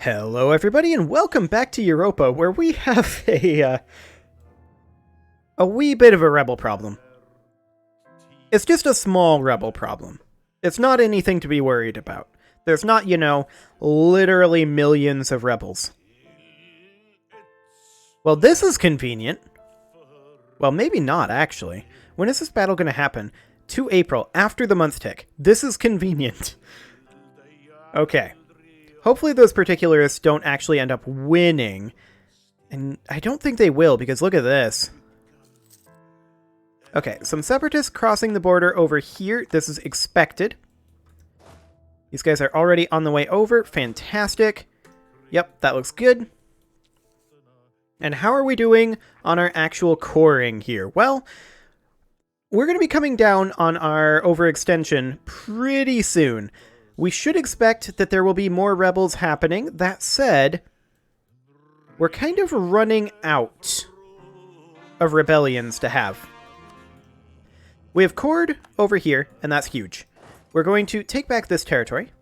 Hello everybody and welcome back to Europa, where we have a wee bit of a rebel problem. It's just a small rebel problem. It's not anything to be worried about. There's not, literally millions of rebels. Well, this is convenient. Well, maybe not, actually. When is this battle going to happen? 2 April, after the month tick. This is convenient. Okay. Hopefully those particularists don't actually end up winning. And I don't think they will, because look at this. Okay, some separatists crossing the border over here. This is expected. These guys are already on the way over. Fantastic. Yep, that looks good. And how are we doing on our actual coring here? Well, we're going to be coming down on our overextension pretty soon. We should expect that there will be more rebels happening. That said, we're kind of running out of rebellions to have. We have cored over here, and that's huge. We're going to take back this territory.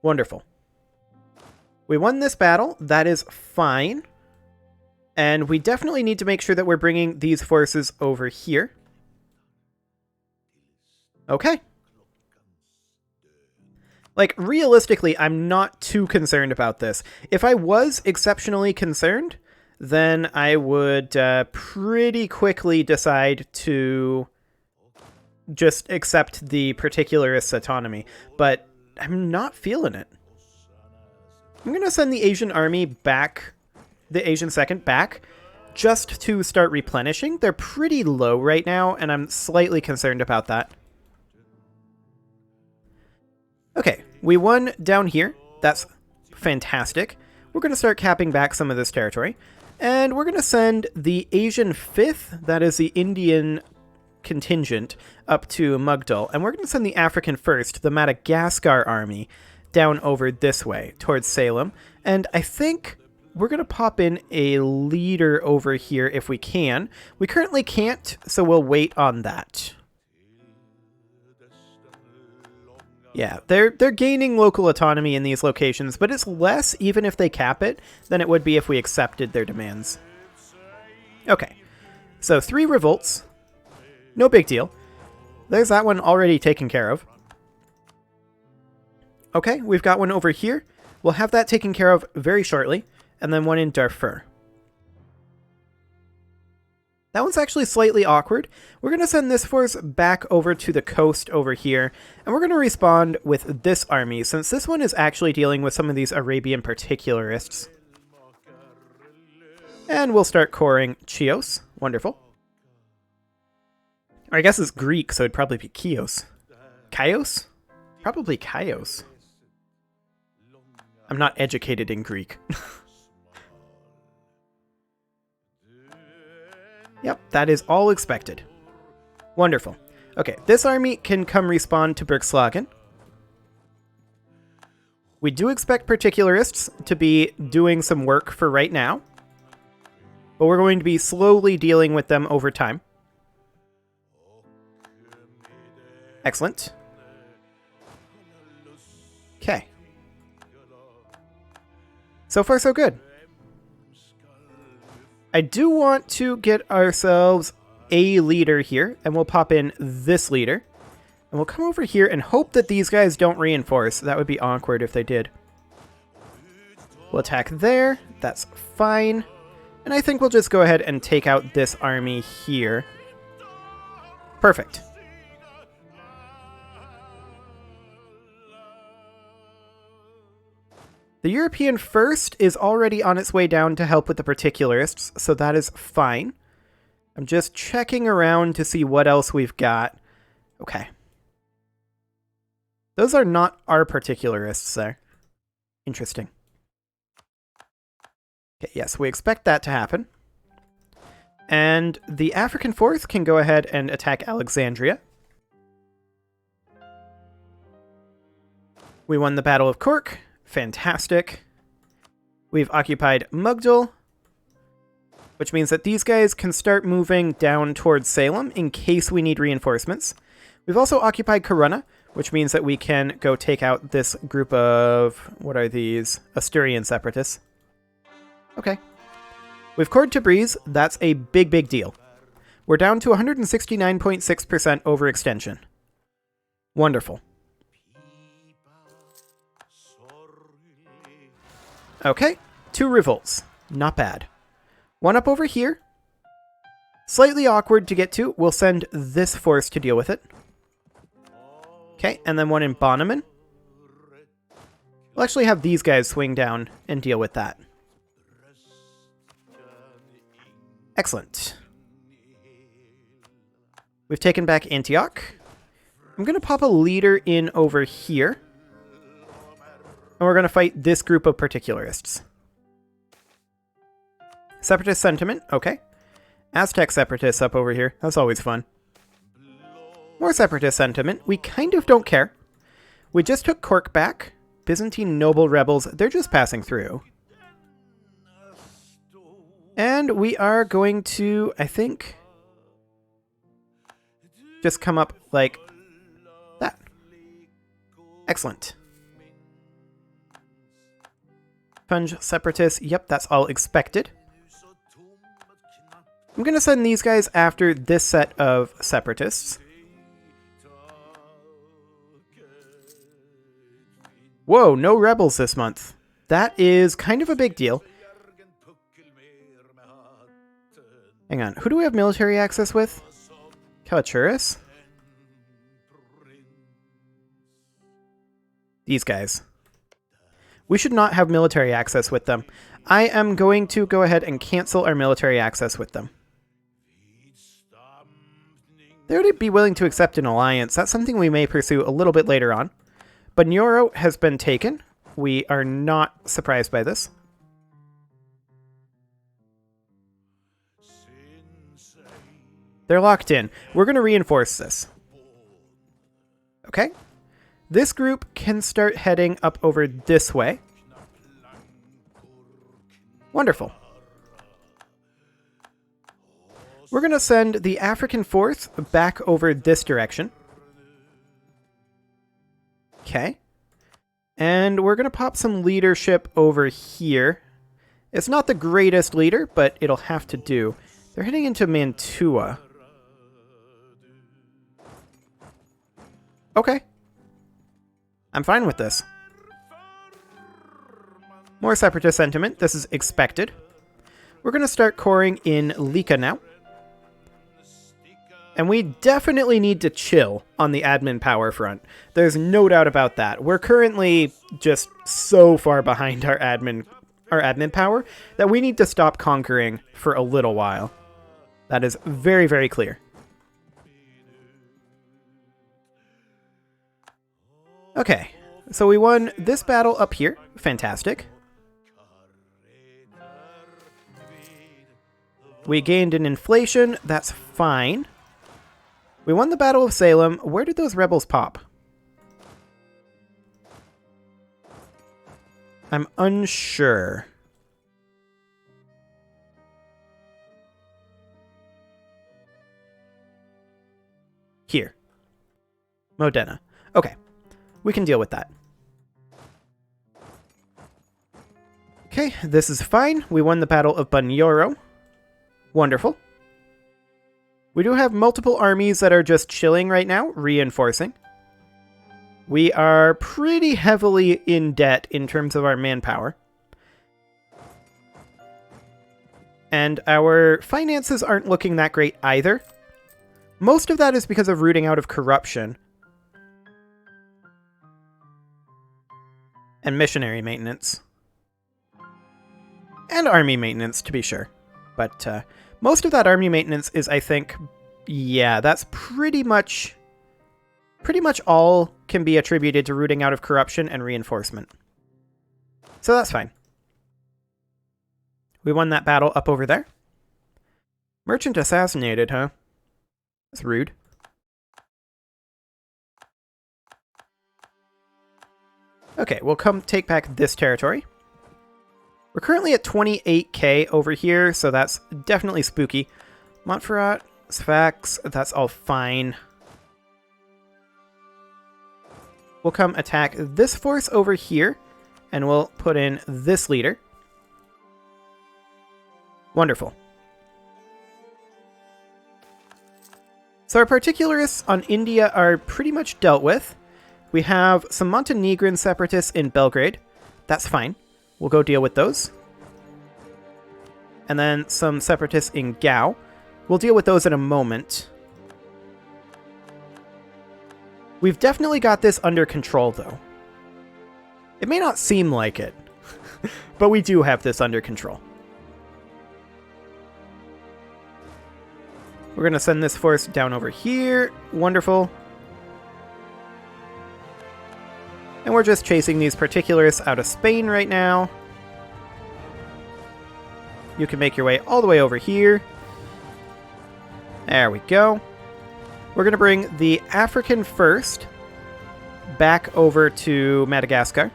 Wonderful. We won this battle. That is fine. And we definitely need to make sure that we're bringing these forces over here. Okay. Like, realistically, I'm not too concerned about this. If I was exceptionally concerned, then I would pretty quickly decide to just accept the particularist autonomy. But I'm not feeling it. I'm going to send the Asian army back, the Asian second back, just to start replenishing. They're pretty low right now, and I'm slightly concerned about that. Okay, we won down here. That's fantastic. We're going to start capping back some of this territory. And we're going to send the Asian 5th, that is the Indian contingent, up to Mugdal. And we're going to send the African 1st, the Madagascar army, down over this way, towards Salem. And I think we're going to pop in a leader over here if we can. We currently can't, so we'll wait on that. Yeah, they're gaining local autonomy in these locations, but it's less even if they cap it than it would be if we accepted their demands. Okay, so 3 revolts. No big deal. There's that one already taken care of. Okay, we've got one over here. We'll have that taken care of very shortly, and then one in Darfur. That one's actually slightly awkward. We're going to send this force back over to the coast over here, and we're going to respond with this army, since this one is actually dealing with some of these Arabian particularists. And we'll start coring Chios. Wonderful. Or I guess it's Greek, so it'd probably be Chios. Chios? Probably Chios. I'm not educated in Greek. Yep, that is all expected. Wonderful. Okay, this army can come respond to Bergslagen. We do expect particularists to be doing some work for right now, but we're going to be slowly dealing with them over time. Excellent. Okay. So far, so good. I do want to get ourselves a leader here, and we'll pop in this leader. And we'll come over here and hope that these guys don't reinforce. That would be awkward if they did. We'll attack there. That's fine. And I think we'll just go ahead and take out this army here. Perfect. The European 1st is already on its way down to help with the particularists, so that is fine. I'm just checking around to see what else we've got. Okay. Those are not our particularists there. Interesting. Okay, yes, we expect that to happen. And the African 4th can go ahead and attack Alexandria. We won the Battle of Cork. Fantastic. We've occupied Mugdal, which means that these guys can start moving down towards Salem in case we need reinforcements. We've also occupied Corunna, which means that we can go take out this group of, what are these? Asturian separatists. Okay. We've cored Tabriz. That's a big, big deal. We're down to 169.6% overextension. Wonderful. Okay, 2 revolts. Not bad. One up over here. Slightly awkward to get to. We'll send this force to deal with it. Okay, and then one in Bonneman. We'll actually have these guys swing down and deal with that. Excellent. We've taken back Antioch. I'm going to pop a leader in over here. And we're going to fight this group of particularists. Separatist sentiment, okay. Aztec separatists up over here. That's always fun. More separatist sentiment. We kind of don't care. We just took Cork back. Byzantine noble rebels, they're just passing through. And we are going to, I think, just come up like that. Excellent. Punj separatists, yep, that's all expected. I'm going to send these guys after this set of separatists. Whoa, no rebels this month. That is kind of a big deal. Hang on, who do we have military access with? Kalaturis? These guys. We should not have military access with them. I am going to go ahead and cancel our military access with them. They would be willing to accept an alliance. That's something we may pursue a little bit later on. But Nyoro has been taken. We are not surprised by this. They're locked in. We're going to reinforce this. Okay. This group can start heading up over this way. Wonderful. We're going to send the African Force back over this direction. Okay. And we're going to pop some leadership over here. It's not the greatest leader, but it'll have to do. They're heading into Mantua. Okay. I'm fine with this. More separatist sentiment. This is expected. We're going to start coring in Lika now. And we definitely need to chill on the admin power front. There's no doubt about that. We're currently just so far behind our admin power that we need to stop conquering for a little while. That is very, very clear. Okay, so we won this battle up here. Fantastic. We gained an inflation. That's fine. We won the Battle of Salem. Where did those rebels pop? I'm unsure. Here. Modena. Okay. We can deal with that. Okay, this is fine. We won the Battle of Bunyoro. Wonderful. We do have multiple armies that are just chilling right now, reinforcing. We are pretty heavily in debt in terms of our manpower. And our finances aren't looking that great either. Most of that is because of rooting out of corruption. And missionary maintenance. And army maintenance, to be sure. But most of that army maintenance is, I think, yeah, that's pretty much all can be attributed to rooting out of corruption and reinforcement. So that's fine. We won that battle up over there. Merchant assassinated, huh? That's rude. Okay, we'll come take back this territory. We're currently at 28k over here, so that's definitely spooky. Montferrat, Sfax, that's all fine. We'll come attack this force over here, and we'll put in this leader. Wonderful. So our particularists on India are pretty much dealt with. We have some Montenegrin separatists in Belgrade. That's fine. We'll go deal with those. And then some separatists in Gao. We'll deal with those in a moment. We've definitely got this under control, though. It may not seem like it, but we do have this under control. We're going to send this force down over here. Wonderful. And we're just chasing these particularists out of Spain right now. You can make your way all the way over here. There we go. We're going to bring the African first back over to Madagascar.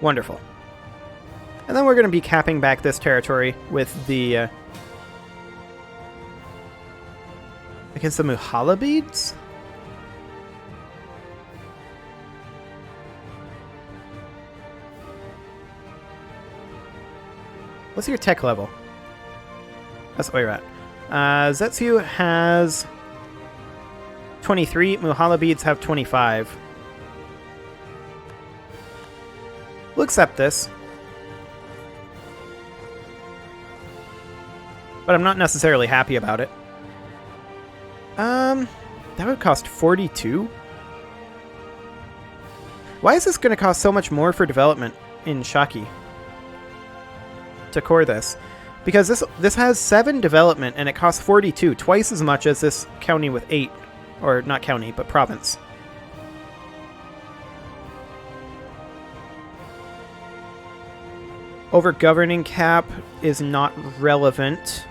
Wonderful. And then we're going to be capping back this territory with the... against the Muhalabids? What's your tech level? That's where you're at. Zetsu has 23. Muhalabids have 25. We'll accept this. But I'm not necessarily happy about it. That would cost 42? Why is this going to cost so much more for development in Shaki? To core this. Because this has 7 development and it costs 42, twice as much as this county with 8. Or not county, but province. Over governing cap is not relevant.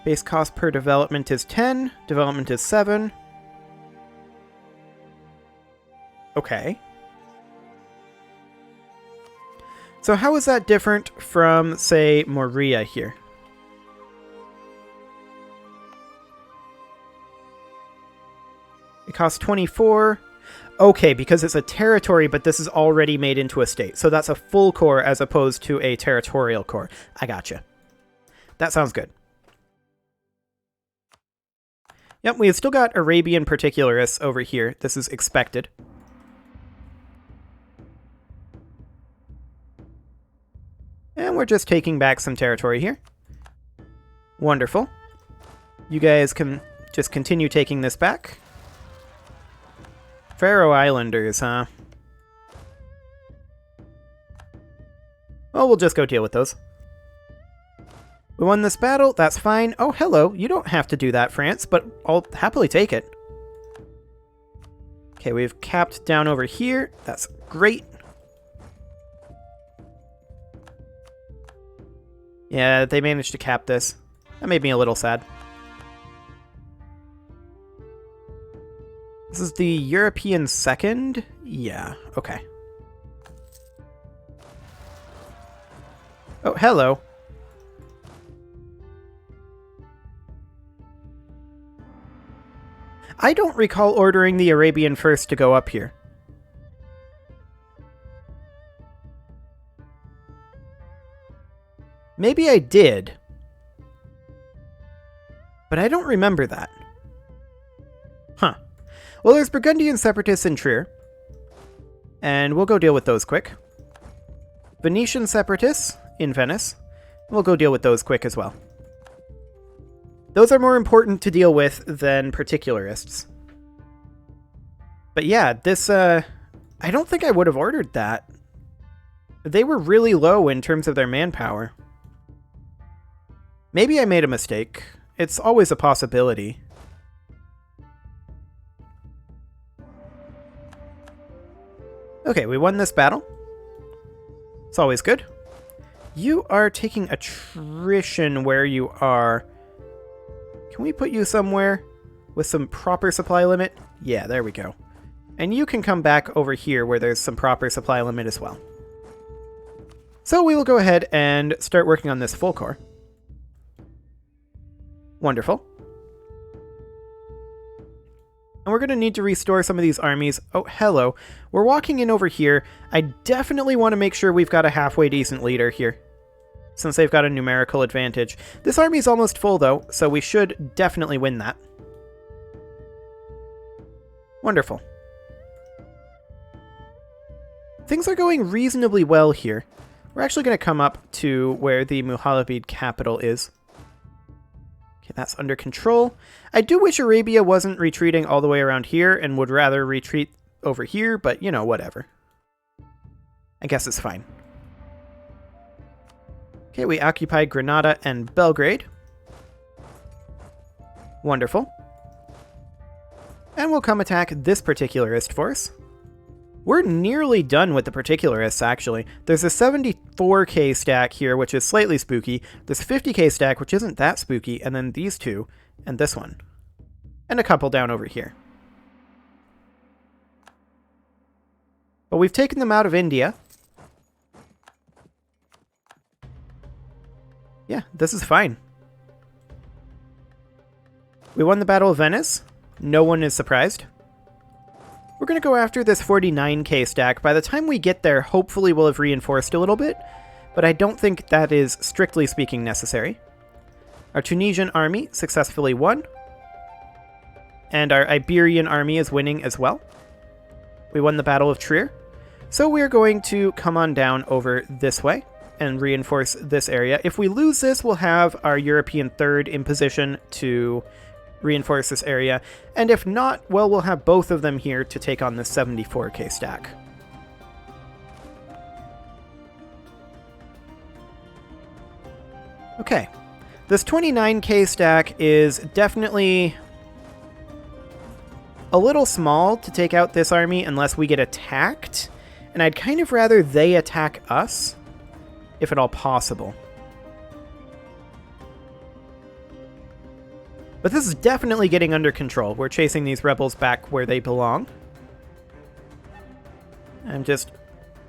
Base cost per development is 10. Development is 7. Okay. So how is that different from, say, Moria here? It costs 24. Okay, because it's a territory, but this is already made into a state. So that's a full core as opposed to a territorial core. I gotcha. That sounds good. Yep, we've still got Arabian particularists over here. This is expected. And we're just taking back some territory here. Wonderful. You guys can just continue taking this back. Faroe Islanders, huh? Well, we'll just go deal with those. We won this battle, that's fine. Oh, hello, you don't have to do that, France, but I'll happily take it. Okay, we've capped down over here. That's great. Yeah, they managed to cap this. That made me a little sad. This is the European second? Yeah, okay. Oh, hello. I don't recall ordering the Arabian first to go up here. Maybe I did. But I don't remember that. Huh. Well, there's Burgundian separatists in Trier. And we'll go deal with those quick. Venetian separatists in Venice. We'll go deal with those quick as well. Those are more important to deal with than particularists. But yeah, this, I don't think I would have ordered that. They were really low in terms of their manpower. Maybe I made a mistake. It's always a possibility. Okay, we won this battle. It's always good. You are taking attrition where you are. Can we put you somewhere with some proper supply limit? Yeah, there we go. And you can come back over here where there's some proper supply limit as well. So we will go ahead and start working on this full core. Wonderful. And we're going to need to restore some of these armies. Oh, hello. We're walking in over here. I definitely want to make sure we've got a halfway decent leader here, since they've got a numerical advantage. This army's almost full, though, so we should definitely win that. Wonderful. Things are going reasonably well here. We're actually going to come up to where the Muhalabid capital is. Okay, that's under control. I do wish Arabia wasn't retreating all the way around here and would rather retreat over here, but, you know, whatever. I guess it's fine. Okay, we occupied Granada and Belgrade. Wonderful. And we'll come attack this particularist force. We're nearly done with the particularists, actually. There's a 74k stack here, which is slightly spooky. There's a 50k stack, which isn't that spooky, and then these two, and this one. And a couple down over here. But we've taken them out of India. Yeah, this is fine. We won the Battle of Venice. No one is surprised. We're going to go after this 49k stack. By the time we get there, hopefully we'll have reinforced a little bit, but I don't think that is, strictly speaking, necessary. Our Tunisian army successfully won, and our Iberian army is winning as well. We won the Battle of Trier, so we're going to come on down over this way and reinforce this area. If we lose this, we'll have our European third in position to reinforce this area, and if not, well, we'll have both of them here to take on the 74k stack. Okay, this 29k stack is definitely a little small to take out this army unless we get attacked, and I'd kind of rather they attack us, if at all possible. But this is definitely getting under control. We're chasing these rebels back where they belong. I'm just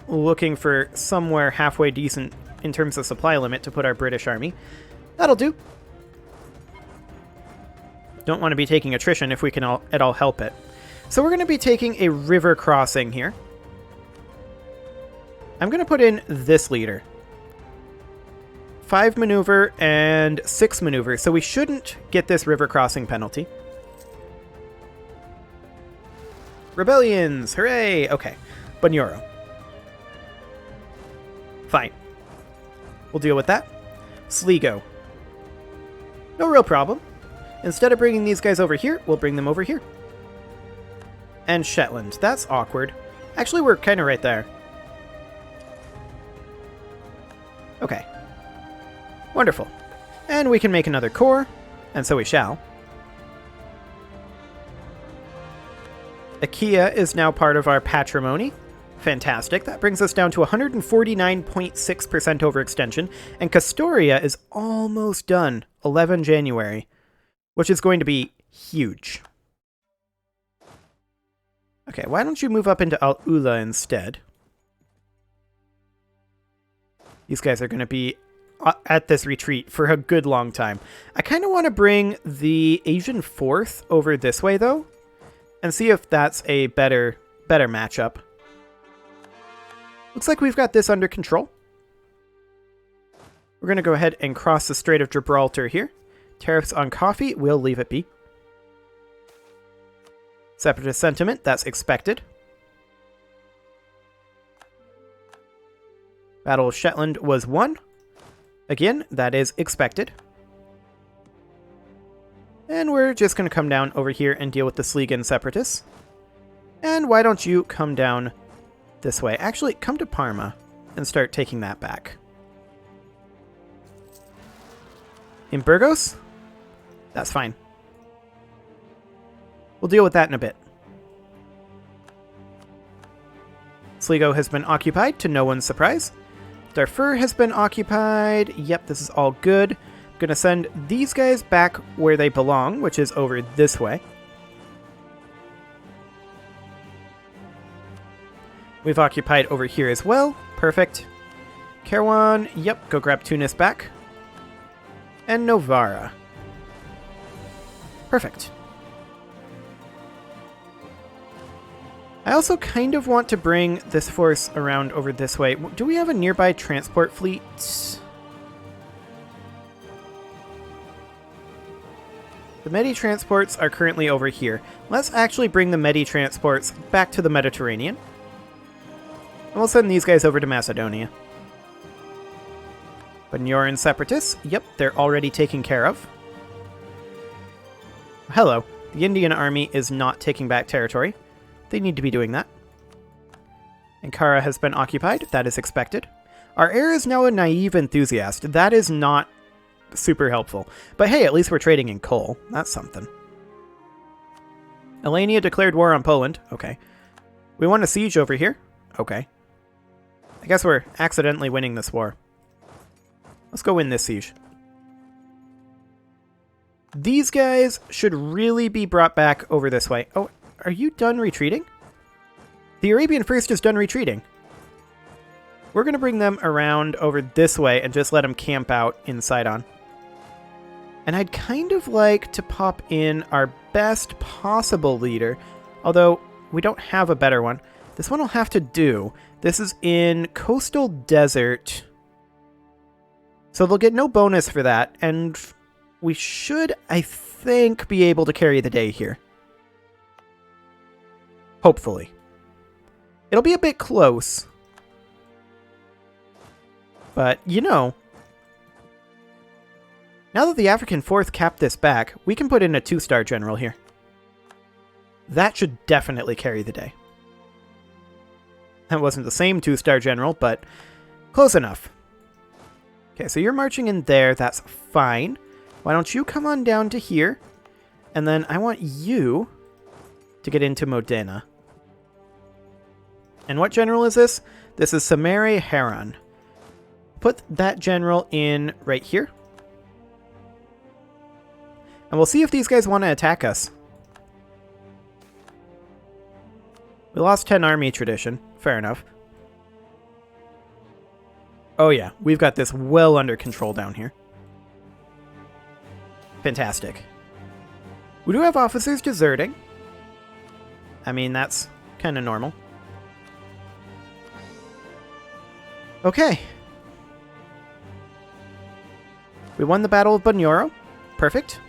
looking for somewhere halfway decent in terms of supply limit to put our British army. That'll do. Don't want to be taking attrition if we can at all help it. So we're going to be taking a river crossing here. I'm going to put in this leader. 5 maneuver and 6 maneuver, so we shouldn't get this river crossing penalty. Rebellions! Hooray! Okay. Bunyoro. Fine. We'll deal with that. Sligo. No real problem. Instead of bringing these guys over here, we'll bring them over here. And Shetland. That's awkward. Actually, we're kind of right there. Okay. Wonderful. And we can make another core, and so we shall. Achaia is now part of our patrimony. Fantastic. That brings us down to 149.6% overextension, and Castoria is almost done, 11 January, which is going to be huge. Okay, why don't you move up into Al-Ula instead? These guys are going to be at this retreat for a good long time. I kind of want to bring the Asian 4th over this way, though, and see if that's a better matchup. Looks like we've got this under control. We're going to go ahead and cross the Strait of Gibraltar here. Tariffs on coffee, we'll leave it be. Separatist sentiment, that's expected. Battle of Shetland was won. Again, that is expected. And we're just going to come down over here and deal with the Sligan separatists. And why don't you come down this way? Actually, come to Parma and start taking that back. In Burgos? That's fine. We'll deal with that in a bit. Sligo has been occupied, to no one's surprise. Darfur has been occupied. Yep, this is all good. I'm going to send these guys back where they belong, which is over this way. We've occupied over here as well. Perfect. Kairouan, yep, go grab Tunis back. And Novara. Perfect. I also kind of want to bring this force around over this way. Do we have a nearby transport fleet? The Medi-transports are currently over here. Let's actually bring the Medi-transports back to the Mediterranean. And we'll send these guys over to Macedonia. Banyoran Separatists, yep, they're already taken care of. Hello, the Indian army is not taking back territory. They need to be doing that. Ankara has been occupied, that is expected. Our heir is now a naive enthusiast. That is not super helpful. But hey, at least we're trading in coal. That's something. Alania declared war on Poland. Okay. We won a siege over here. Okay. I guess we're accidentally winning this war. Let's go win this siege. These guys should really be brought back over this way. Oh, are you done retreating? The Arabian First is done retreating. We're going to bring them around over this way and just let them camp out in Sidon. And I'd kind of like to pop in our best possible leader, although we don't have a better one. This one will have to do. This is in Coastal Desert. So they'll get no bonus for that, and we should, I think, be able to carry the day here. Hopefully. It'll be a bit close. But, you know, now that the African 4th capped this back, we can put in a 2-star general here. That should definitely carry the day. That wasn't the same 2-star general, but close enough. Okay, so you're marching in there. That's fine. Why don't you come on down to here? And then I want you to get into Modena. And what general is this? This is Samare Heron. Put that general in right here. And we'll see if these guys want to attack us. We lost 10 army tradition. Fair enough. Oh yeah, we've got this well under control down here. Fantastic. We do have officers deserting. I mean, that's kind of normal. Okay. We won the Battle of Bunyoro. Perfect.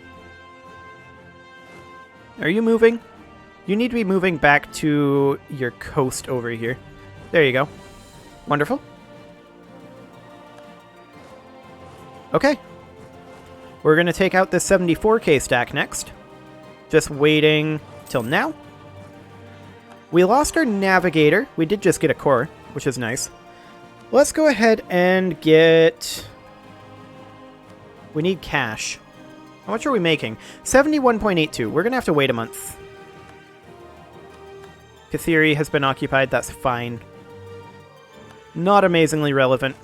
Are you moving? You need to be moving back to your coast over here. There you go. Wonderful. Okay. We're going to take out this 74k stack next. Just waiting till now. We lost our navigator. We did just get a core, which is nice. Let's go ahead and get... We need cash. How much are we making? 71.82. We're going to have to wait a month. Kathiri has been occupied. That's fine. Not amazingly relevant.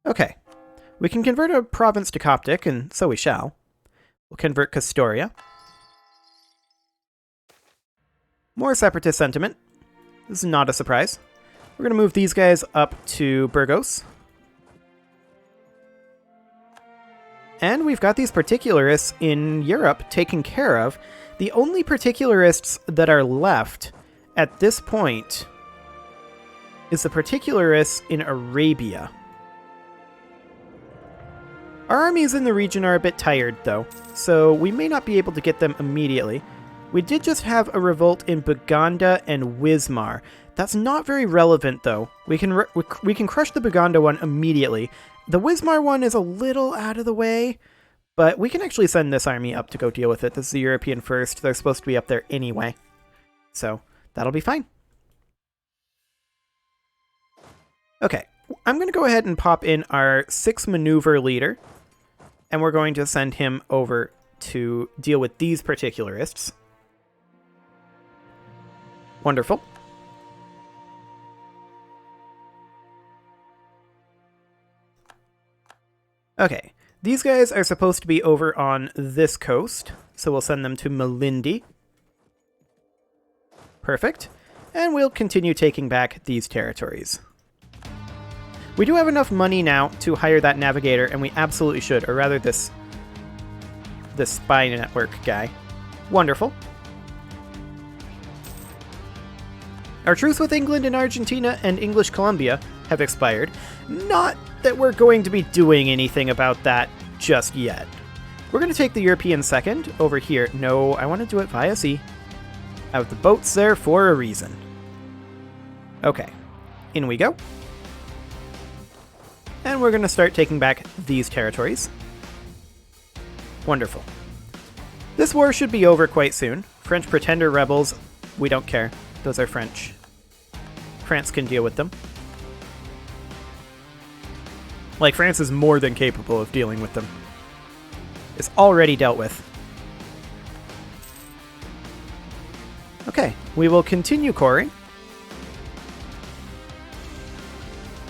Okay. We can convert a province to Coptic, and so we shall. We'll convert Castoria. More separatist sentiment. This is not a surprise. We're going to move these guys up to Burgos. And we've got these particularists in Europe taken care of. The only particularists that are left at this point is the particularists in Arabia. Our armies in the region are a bit tired, though, so we may not be able to get them immediately. We did just have a revolt in Buganda and Wismar. That's not very relevant, though. We can crush the Buganda one immediately. The Wismar one is a little out of the way, but we can actually send this army up to go deal with it. This is the European First. They're supposed to be up there anyway. So that'll be fine. Okay, I'm going to go ahead and pop in our 6 maneuver leader, and we're going to send him over to deal with these particularists. Wonderful. Okay, these guys are supposed to be over on this coast, so we'll send them to Malindi. Perfect. And we'll continue taking back these territories. We do have enough money now to hire that navigator, and we absolutely should, or rather this this spy network guy. Wonderful. Our truce with England and Argentina and English Columbia have expired. Not that we're going to be doing anything about that just yet. We're going to take the European second over here. No, I want to do it via sea. Out the boats there for a reason. Okay, in we go. And we're going to start taking back these territories. Wonderful. This war should be over quite soon. French pretender rebels, we don't care. Those are French. France can deal with them. Like, France is more than capable of dealing with them. It's already dealt with. Okay, we will continue coring.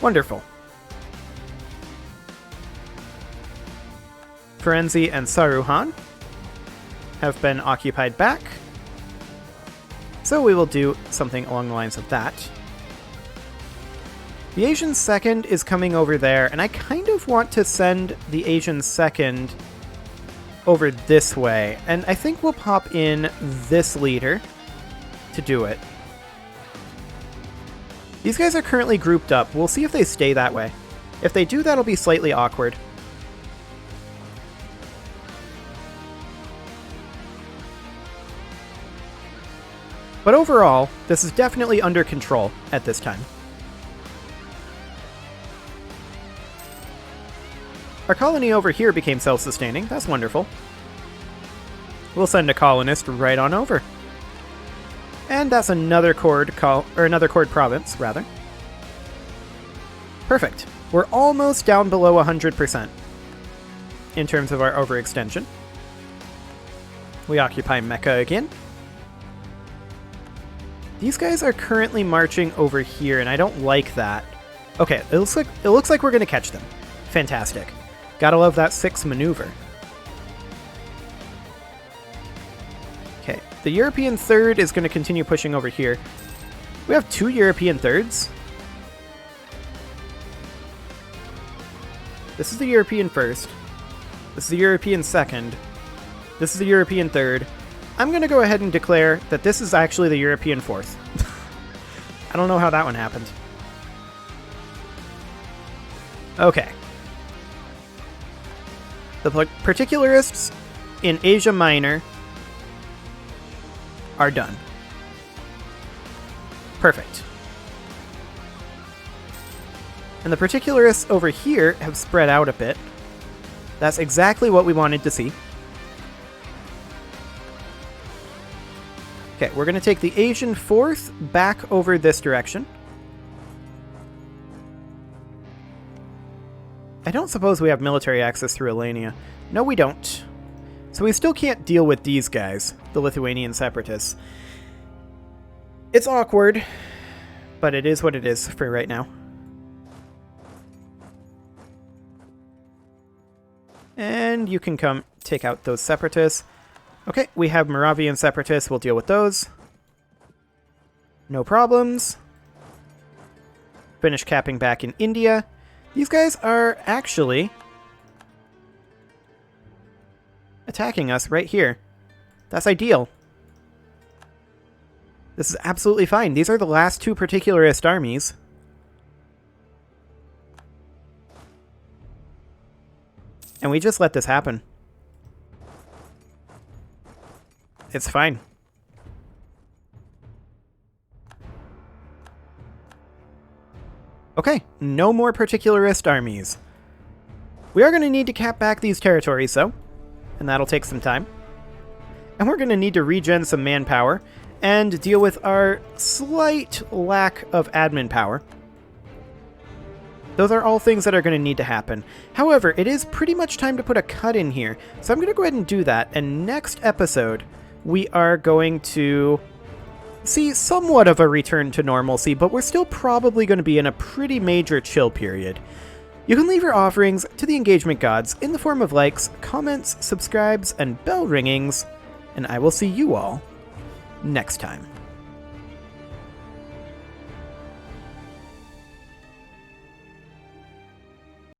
Wonderful. Firenze and Saruhan have been occupied back. So we will do something along the lines of that. The Asian second is coming over there, and I kind of want to send the Asian second over this way. And I think we'll pop in this leader to do it. These guys are currently grouped up. We'll see if they stay that way. If they do, that'll be slightly awkward. But overall, this is definitely under control at this time. Our colony over here became self-sustaining. That's wonderful. We'll send a colonist right on over. And that's another Cord province, rather. Perfect. We're almost down below 100% in terms of our overextension. We occupy Mecca again. These guys are currently marching over here, and I don't like that. Okay, it looks like we're going to catch them. Fantastic. Gotta love that 6 maneuver. Okay, the European third is going to continue pushing over here. We have 2 European thirds. This is the European first. This is the European second. This is the European third. I'm going to go ahead and declare that this is actually the European fourth. I don't know how that one happened. Okay. The particularists in Asia Minor are done. Perfect. And the particularists over here have spread out a bit. That's exactly what we wanted to see. Okay, we're going to take the Asian fourth back over this direction. I don't suppose we have military access through Alania. No, we don't. So we still can't deal with these guys, the Lithuanian separatists. It's awkward, but it is what it is for right now. And you can come take out those separatists. Okay, we have Moravian separatists. We'll deal with those. No problems. Finish capping back in India. These guys are actually attacking us right here. That's ideal. This is absolutely fine. These are the last 2 particularist armies. And we just let this happen. It's fine. Okay, no more particularist armies. We are going to need to cap back these territories, though, and that'll take some time. And we're going to need to regen some manpower and deal with our slight lack of admin power. Those are all things that are going to need to happen. However, it is pretty much time to put a cut in here, so I'm going to go ahead and do that, and next episode, we are going to see somewhat of a return to normalcy, but we're still probably going to be in a pretty major chill period. You can leave your offerings to the engagement gods in the form of likes, comments, subscribes, and bell ringings, and I will see you all next time.